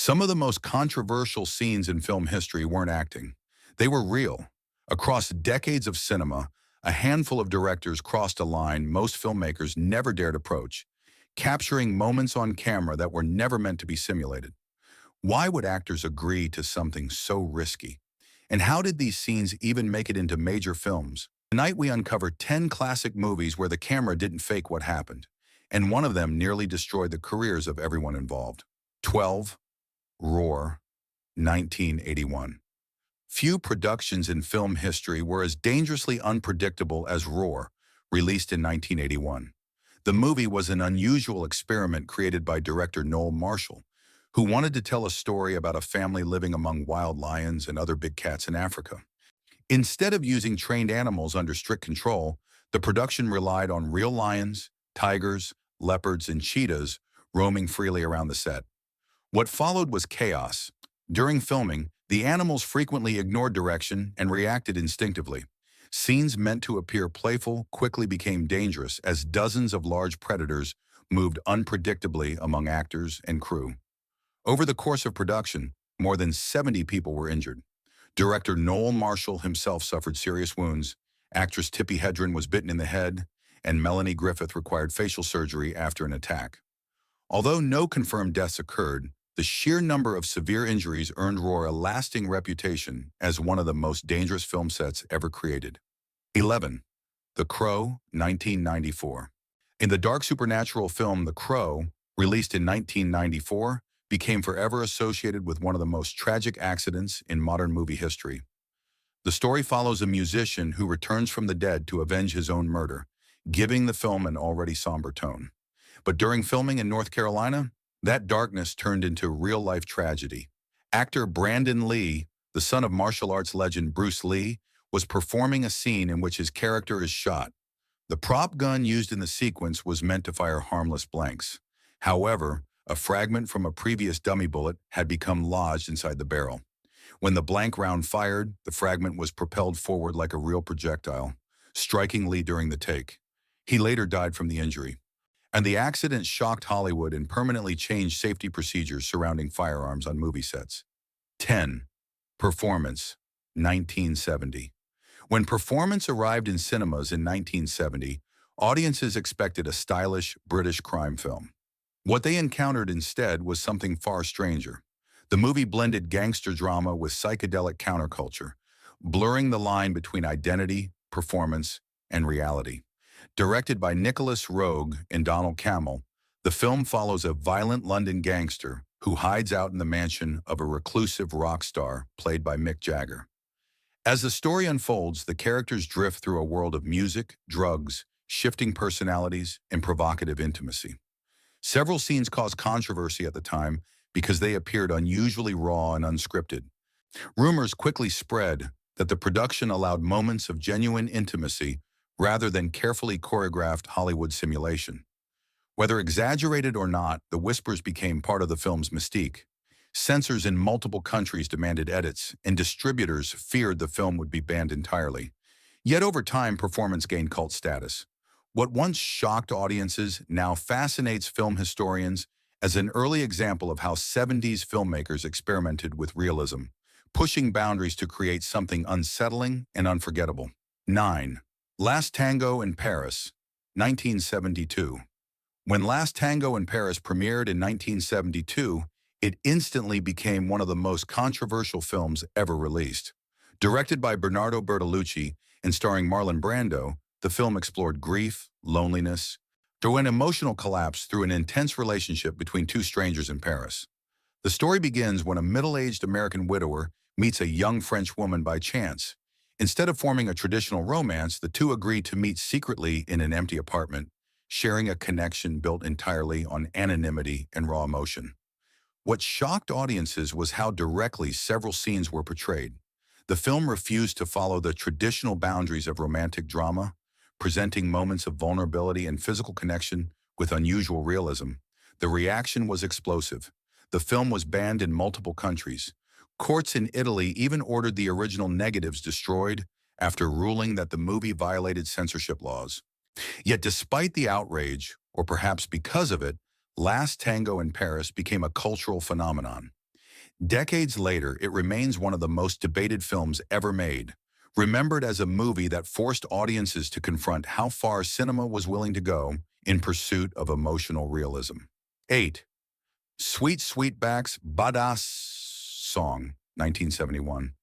Some of the most controversial scenes in film history weren't acting. They were real. Across decades of cinema, a handful of directors crossed a line most filmmakers never dared approach, capturing moments on camera that were never meant to be simulated. Why would actors agree to something so risky? And how did these scenes even make it into major films? Tonight we uncover 10 classic movies where the camera didn't fake what happened, and one of them nearly destroyed the careers of everyone involved. 12. Roar, 1981. Few productions in film history were as dangerously unpredictable as Roar, released in 1981. The movie was an unusual experiment created by director Noel Marshall, who wanted to tell a story about a family living among wild lions and other big cats in Africa. Instead of using trained animals under strict control, the production relied on real lions, tigers, leopards, and cheetahs roaming freely around the set. What followed was chaos. During filming, the animals frequently ignored direction and reacted instinctively. Scenes meant to appear playful quickly became dangerous as dozens of large predators moved unpredictably among actors and crew. Over the course of production, more than 70 people were injured. Director Noel Marshall himself suffered serious wounds, actress Tippi Hedren was bitten in the head, and Melanie Griffith required facial surgery after an attack. Although no confirmed deaths occurred, the sheer number of severe injuries earned Roar a lasting reputation as one of the most dangerous film sets ever created. 11. The Crow, 1994. In the dark supernatural film The Crow, released in 1994, became forever associated with one of the most tragic accidents in modern movie history. The story follows a musician who returns from the dead to avenge his own murder, giving the film an already somber tone. But during filming in North Carolina, that darkness turned into real-life tragedy. Actor Brandon Lee, the son of martial arts legend Bruce Lee, was performing a scene in which his character is shot. The prop gun used in the sequence was meant to fire harmless blanks. However, a fragment from a previous dummy bullet had become lodged inside the barrel. When the blank round fired, the fragment was propelled forward like a real projectile, striking Lee during the take. He later died from the injury. And the accident shocked Hollywood and permanently changed safety procedures surrounding firearms on movie sets. 10. Performance, 1970. When Performance arrived in cinemas in 1970, audiences expected a stylish British crime film. What they encountered instead was something far stranger. The movie blended gangster drama with psychedelic counterculture, blurring the line between identity, performance, and reality. Directed by Nicholas Roeg and Donald Cammell, the film follows a violent London gangster who hides out in the mansion of a reclusive rock star played by Mick Jagger. As the story unfolds, the characters drift through a world of music, drugs, shifting personalities, and provocative intimacy. Several scenes caused controversy at the time because they appeared unusually raw and unscripted. Rumors quickly spread that the production allowed moments of genuine intimacy rather than carefully choreographed Hollywood simulation. Whether exaggerated or not, the whispers became part of the film's mystique. Censors in multiple countries demanded edits, and distributors feared the film would be banned entirely. Yet over time, Performance gained cult status. What once shocked audiences now fascinates film historians as an early example of how 70s filmmakers experimented with realism, pushing boundaries to create something unsettling and unforgettable. 9. Last Tango in Paris, 1972. When Last Tango in Paris premiered in 1972, it instantly became one of the most controversial films ever released. Directed by Bernardo Bertolucci and starring Marlon Brando, the film explored grief, loneliness, through an emotional collapse through an intense relationship between two strangers in Paris. The story begins when a middle-aged American widower meets a young French woman by chance. Instead of forming a traditional romance, the two agree to meet secretly in an empty apartment, sharing a connection built entirely on anonymity and raw emotion. What shocked audiences was how directly several scenes were portrayed. The film refused to follow the traditional boundaries of romantic drama, presenting moments of vulnerability and physical connection with unusual realism. The reaction was explosive. The film was banned in multiple countries. Courts in Italy even ordered the original negatives destroyed after ruling that the movie violated censorship laws. Yet despite the outrage, or perhaps because of it, Last Tango in Paris became a cultural phenomenon. Decades later, it remains one of the most debated films ever made, remembered as a movie that forced audiences to confront how far cinema was willing to go in pursuit of emotional realism. 8. Sweetback's Baadasssss song, 1971.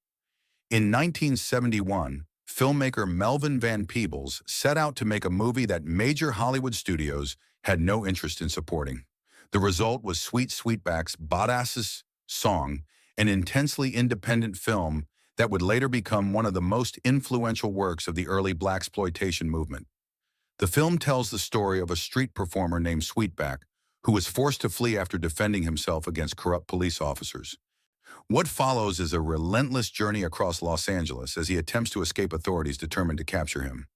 In 1971, filmmaker Melvin Van Peebles set out to make a movie that major Hollywood studios had no interest in supporting. The result was Sweetback's Baadasssss song, an intensely independent film that would later become one of the most influential works of the early blaxploitation movement. The film tells the story of a street performer named Sweetback, who was forced to flee after defending himself against corrupt police officers. What follows is a relentless journey across Los Angeles as he attempts to escape authorities determined to capture him.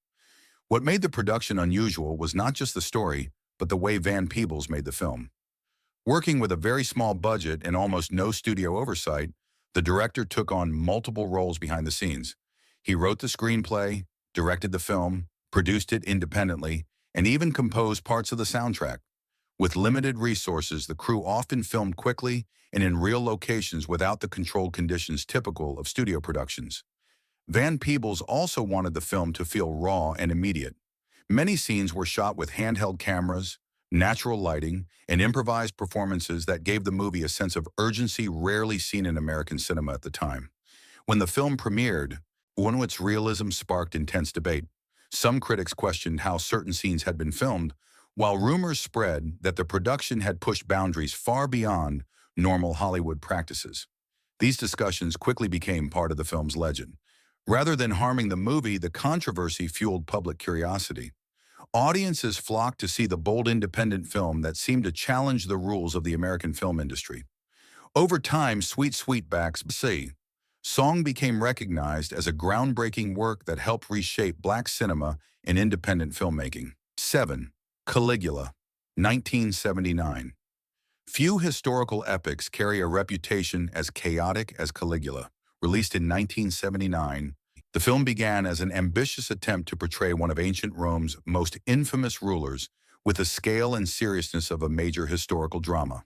What made the production unusual was not just the story, but the way Van Peebles made the film. Working with a very small budget and almost no studio oversight, the director took on multiple roles behind the scenes. He wrote the screenplay, directed the film, produced it independently, and even composed parts of the soundtrack. With limited resources, the crew often filmed quickly and in real locations without the controlled conditions typical of studio productions. Van Peebles also wanted the film to feel raw and immediate. Many scenes were shot with handheld cameras, natural lighting, and improvised performances that gave the movie a sense of urgency rarely seen in American cinema at the time. When the film premiered, its realism sparked intense debate. Some critics questioned how certain scenes had been filmed, while rumors spread that the production had pushed boundaries far beyond normal Hollywood practices. These discussions quickly became part of the film's legend. Rather than harming the movie, the controversy fueled public curiosity. Audiences flocked to see the bold independent film that seemed to challenge the rules of the American film industry. Over time, Sweetback's Baadasssss song became recognized as a groundbreaking work that helped reshape black cinema and independent filmmaking. 7. Caligula, 1979. Few historical epics carry a reputation as chaotic as Caligula. Released in 1979, the film began as an ambitious attempt to portray one of ancient Rome's most infamous rulers with the scale and seriousness of a major historical drama.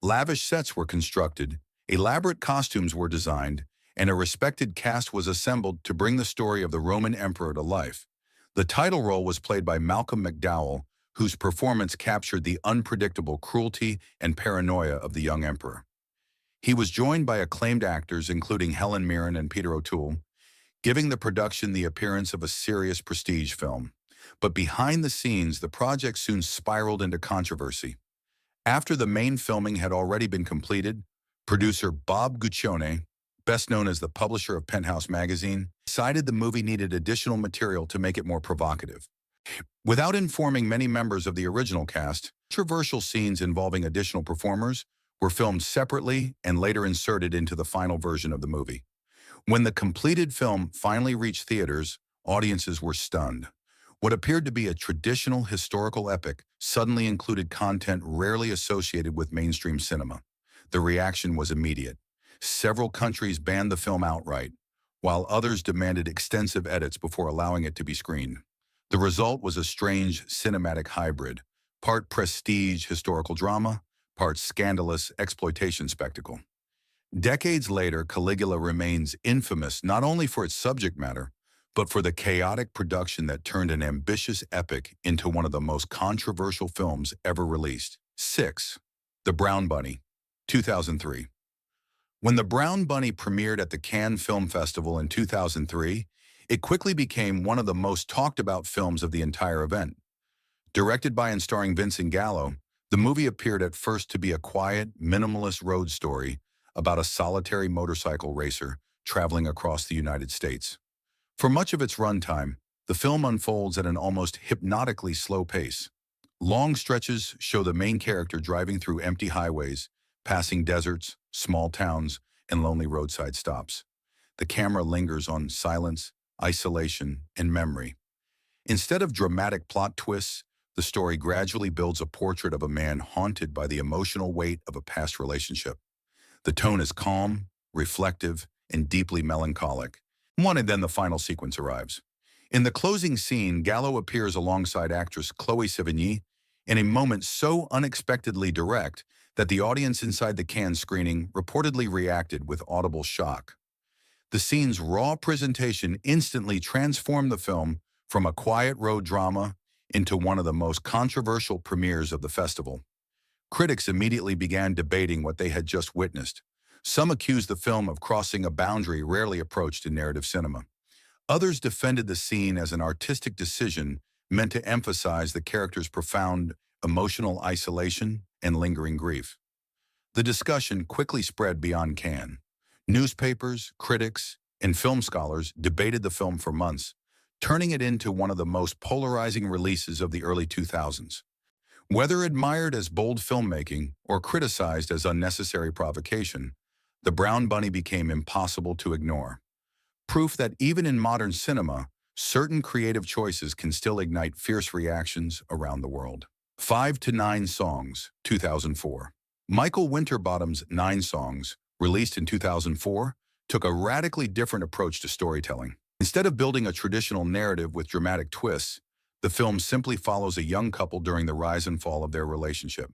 Lavish sets were constructed, elaborate costumes were designed, and a respected cast was assembled to bring the story of the Roman emperor to life. The title role was played by Malcolm McDowell, whose performance captured the unpredictable cruelty and paranoia of the young emperor. He was joined by acclaimed actors including Helen Mirren and Peter O'Toole, giving the production the appearance of a serious prestige film. But behind the scenes, the project soon spiraled into controversy. After the main filming had already been completed, producer Bob Guccione, best known as the publisher of Penthouse magazine, decided the movie needed additional material to make it more provocative. Without informing many members of the original cast, controversial scenes involving additional performers were filmed separately and later inserted into the final version of the movie. When the completed film finally reached theaters, audiences were stunned. What appeared to be a traditional historical epic suddenly included content rarely associated with mainstream cinema. The reaction was immediate. Several countries banned the film outright, while others demanded extensive edits before allowing it to be screened. The result was a strange cinematic hybrid, part prestige historical drama, part scandalous exploitation spectacle. Decades later, Caligula remains infamous not only for its subject matter, but for the chaotic production that turned an ambitious epic into one of the most controversial films ever released. 6. The Brown Bunny, 2003. When The Brown Bunny premiered at the Cannes Film Festival in 2003, it quickly became one of the most talked about films of the entire event. Directed by and starring Vincent Gallo, the movie appeared at first to be a quiet, minimalist road story about a solitary motorcycle racer traveling across the United States. For much of its runtime, the film unfolds at an almost hypnotically slow pace. Long stretches show the main character driving through empty highways, passing deserts, small towns, and lonely roadside stops. The camera lingers on silence, isolation, and memory. Instead of dramatic plot twists, the story gradually builds a portrait of a man haunted by the emotional weight of a past relationship. The tone is calm, reflective, and deeply melancholic. And then the final sequence arrives. In the closing scene, Gallo appears alongside actress Chloe Sevigny in a moment so unexpectedly direct that the audience inside the Cannes screening reportedly reacted with audible shock. The scene's raw presentation instantly transformed the film from a quiet road drama into one of the most controversial premieres of the festival. Critics immediately began debating what they had just witnessed. Some accused the film of crossing a boundary rarely approached in narrative cinema. Others defended the scene as an artistic decision meant to emphasize the character's profound emotional isolation and lingering grief. The discussion quickly spread beyond Cannes. Newspapers, critics, and film scholars debated the film for months, turning it into one of the most polarizing releases of the early 2000s. Whether admired as bold filmmaking or criticized as unnecessary provocation, The Brown Bunny became impossible to ignore. Proof that even in modern cinema, certain creative choices can still ignite fierce reactions around the world. 5 to 9 Songs, 2004. Michael Winterbottom's 9 Songs, released in 2004, took a radically different approach to storytelling. Instead of building a traditional narrative with dramatic twists, the film simply follows a young couple during the rise and fall of their relationship.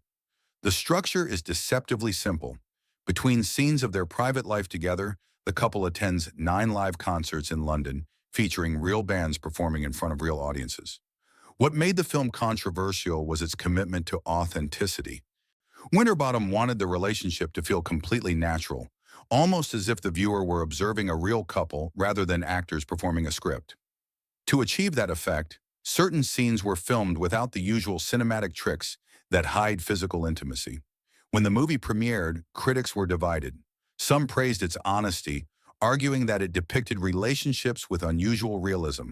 The structure is deceptively simple. Between scenes of their private life together, the couple attends 9 live concerts in London, featuring real bands performing in front of real audiences. What made the film controversial was its commitment to authenticity. Winterbottom wanted the relationship to feel completely natural, almost as if the viewer were observing a real couple rather than actors performing a script. To achieve that effect, certain scenes were filmed without the usual cinematic tricks that hide physical intimacy. When the movie premiered, critics were divided. Some praised its honesty, arguing that it depicted relationships with unusual realism.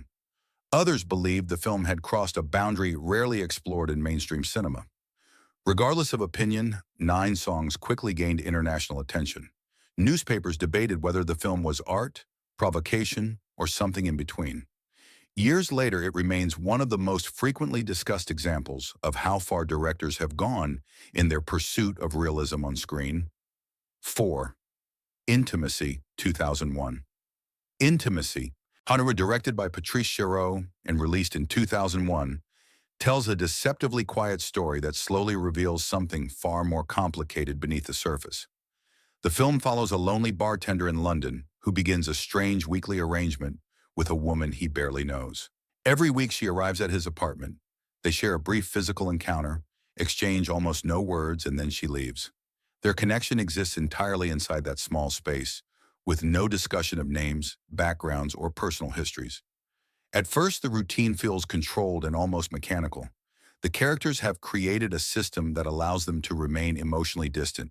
Others believed the film had crossed a boundary rarely explored in mainstream cinema. Regardless of opinion, 9 Songs quickly gained international attention. Newspapers debated whether the film was art, provocation, or something in between. Years later, it remains one of the most frequently discussed examples of how far directors have gone in their pursuit of realism on screen. 4. Intimacy, 2001. Intimacy, directed by Patrice Chéreau and released in 2001, tells a deceptively quiet story that slowly reveals something far more complicated beneath the surface. The film follows a lonely bartender in London who begins a strange weekly arrangement with a woman he barely knows. Every week she arrives at his apartment. They share a brief physical encounter, exchange almost no words, and then she leaves. Their connection exists entirely inside that small space, with no discussion of names, backgrounds, or personal histories. At first, the routine feels controlled and almost mechanical. The characters have created a system that allows them to remain emotionally distant.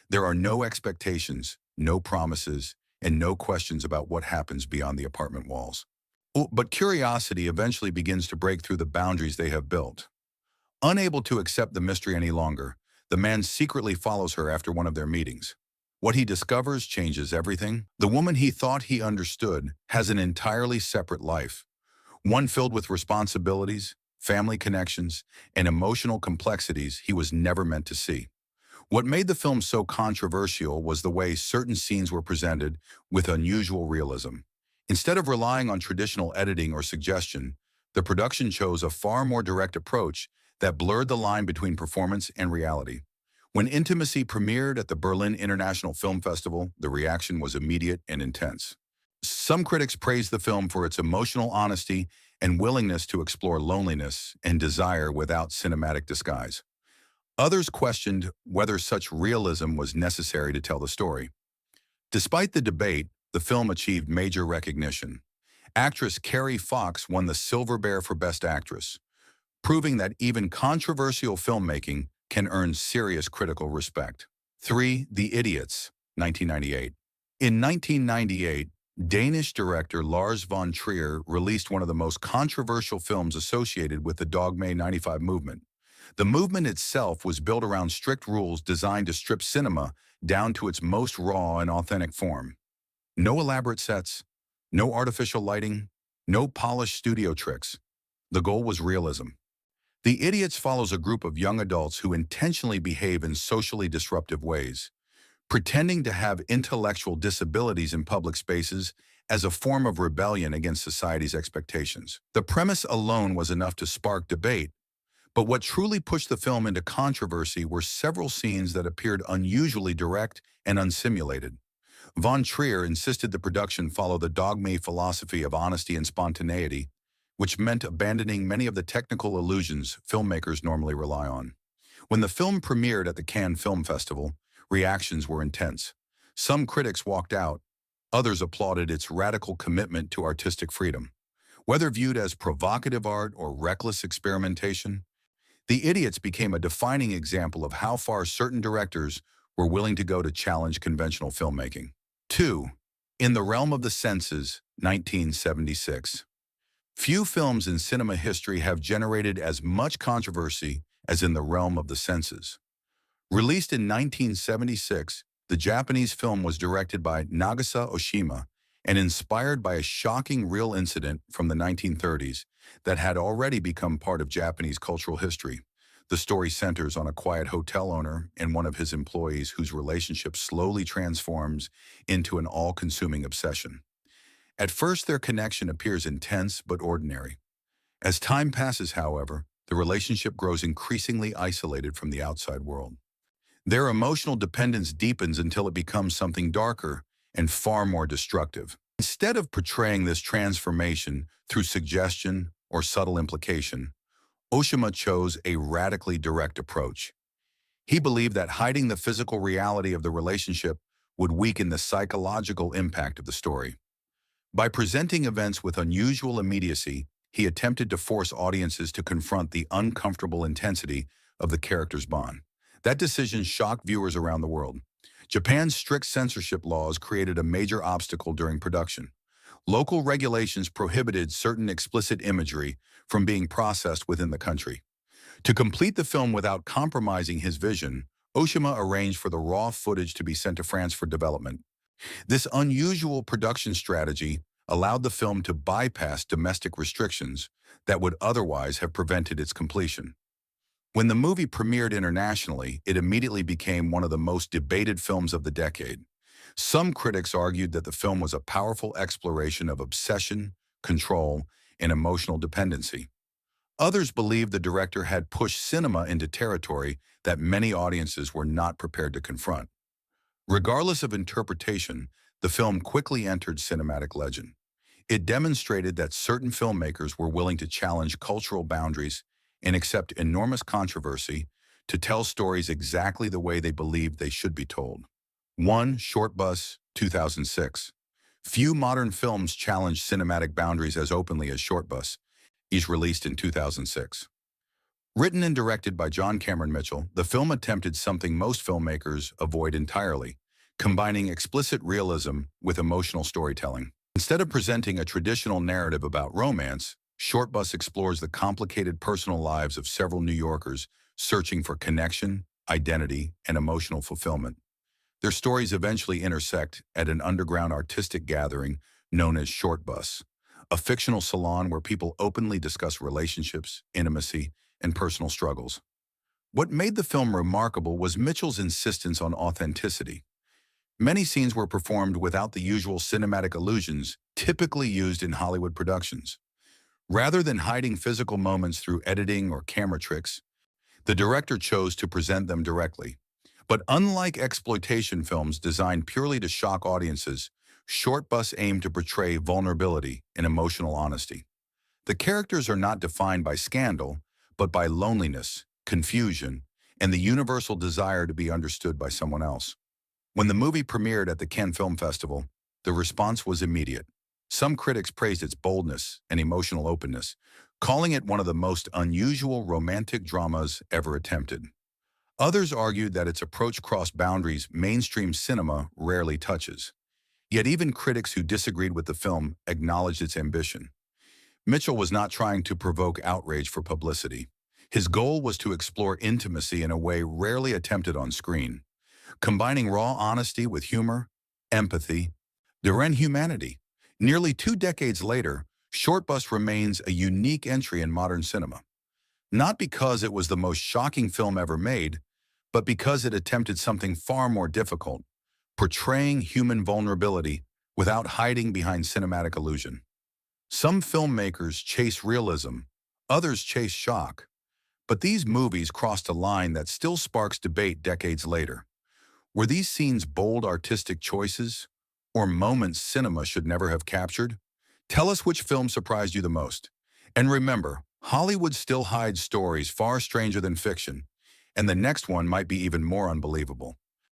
There are no expectations, no promises, and no questions about what happens beyond the apartment walls. But curiosity eventually begins to break through the boundaries they have built. Unable to accept the mystery any longer, the man secretly follows her after one of their meetings. What he discovers changes everything. The woman he thought he understood has an entirely separate life, one filled with responsibilities, family connections, and emotional complexities he was never meant to see. What made the film so controversial was the way certain scenes were presented with unusual realism. Instead of relying on traditional editing or suggestion, the production chose a far more direct approach that blurred the line between performance and reality. When Intimacy premiered at the Berlin International Film Festival, the reaction was immediate and intense. Some critics praised the film for its emotional honesty and willingness to explore loneliness and desire without cinematic disguise. Others questioned whether such realism was necessary to tell the story. Despite the debate, the film achieved major recognition. Actress Carrie Fox won the Silver Bear for Best Actress, proving that even controversial filmmaking can earn serious critical respect. 3. The Idiots, 1998. In 1998, Danish director Lars von Trier released one of the most controversial films associated with the Dogme 95 movement. The movement itself was built around strict rules designed to strip cinema down to its most raw and authentic form. No elaborate sets, no artificial lighting, no polished studio tricks. The goal was realism. The Idiots follows a group of young adults who intentionally behave in socially disruptive ways, pretending to have intellectual disabilities in public spaces as a form of rebellion against society's expectations. The premise alone was enough to spark debate, But what truly pushed the film into controversy were several scenes that appeared unusually direct and unsimulated. Von Trier insisted the production follow the dogma philosophy of honesty and spontaneity, which meant abandoning many of the technical illusions filmmakers normally rely on. When the film premiered at the Cannes Film Festival, reactions were intense. Some critics walked out, others applauded its radical commitment to artistic freedom. Whether viewed as provocative art or reckless experimentation, The Idiots became a defining example of how far certain directors were willing to go to challenge conventional filmmaking. 2. In the Realm of the Senses, 1976. Few films in cinema history have generated as much controversy as In the Realm of the Senses. Released in 1976, the Japanese film was directed by Nagisa Oshima and inspired by a shocking real incident from the 1930s that had already become part of Japanese cultural history. The story centers on a quiet hotel owner and one of his employees whose relationship slowly transforms into an all-consuming obsession. At first, their connection appears intense but ordinary. As time passes, however, the relationship grows increasingly isolated from the outside world. Their emotional dependence deepens until it becomes something darker and far more destructive. Instead of portraying this transformation through suggestion or subtle implication, Oshima chose a radically direct approach. He believed that hiding the physical reality of the relationship would weaken the psychological impact of the story. By presenting events with unusual immediacy, he attempted to force audiences to confront the uncomfortable intensity of the characters' bond. That decision shocked viewers around the world. Japan's strict censorship laws created a major obstacle during production. Local regulations prohibited certain explicit imagery from being processed within the country. To complete the film without compromising his vision, Oshima arranged for the raw footage to be sent to France for development. This unusual production strategy allowed the film to bypass domestic restrictions that would otherwise have prevented its completion. When the movie premiered internationally, it immediately became one of the most debated films of the decade. Some critics argued that the film was a powerful exploration of obsession, control, and emotional dependency. Others believed the director had pushed cinema into territory that many audiences were not prepared to confront. Regardless of interpretation, the film quickly entered cinematic legend. It demonstrated that certain filmmakers were willing to challenge cultural boundaries and accept enormous controversy to tell stories exactly the way they believed they should be told. 1. Shortbus, 2006. Few modern films challenge cinematic boundaries as openly as Shortbus. He's released in 2006. Written and directed by John Cameron Mitchell, the film attempted something most filmmakers avoid entirely, combining explicit realism with emotional storytelling. Instead of presenting a traditional narrative about romance, Shortbus explores the complicated personal lives of several New Yorkers searching for connection, identity, and emotional fulfillment. Their stories eventually intersect at an underground artistic gathering known as Shortbus, a fictional salon where people openly discuss relationships, intimacy, and personal struggles. What made the film remarkable was Mitchell's insistence on authenticity. Many scenes were performed without the usual cinematic illusions typically used in Hollywood productions. Rather than hiding physical moments through editing or camera tricks, the director chose to present them directly. But unlike exploitation films designed purely to shock audiences, Shortbus aimed to portray vulnerability and emotional honesty. The characters are not defined by scandal, but by loneliness, confusion, and the universal desire to be understood by someone else. When the movie premiered at the Cannes Film Festival, the response was immediate. Some critics praised its boldness and emotional openness, calling it one of the most unusual romantic dramas ever attempted. Others argued that its approach crossed boundaries mainstream cinema rarely touches. Yet even critics who disagreed with the film acknowledged its ambition. Mitchell was not trying to provoke outrage for publicity. His goal was to explore intimacy in a way rarely attempted on screen, combining raw honesty with humor, empathy, and humanity. Nearly 2 decades later, Shortbus remains a unique entry in modern cinema. Not because it was the most shocking film ever made, but because it attempted something far more difficult, portraying human vulnerability without hiding behind cinematic illusion. Some filmmakers chase realism, others chase shock, But these movies crossed a line that still sparks debate decades later. Were these scenes bold artistic choices, or moments cinema should never have captured? Tell us which film surprised you the most. And remember, Hollywood still hides stories far stranger than fiction, and the next one might be even more unbelievable.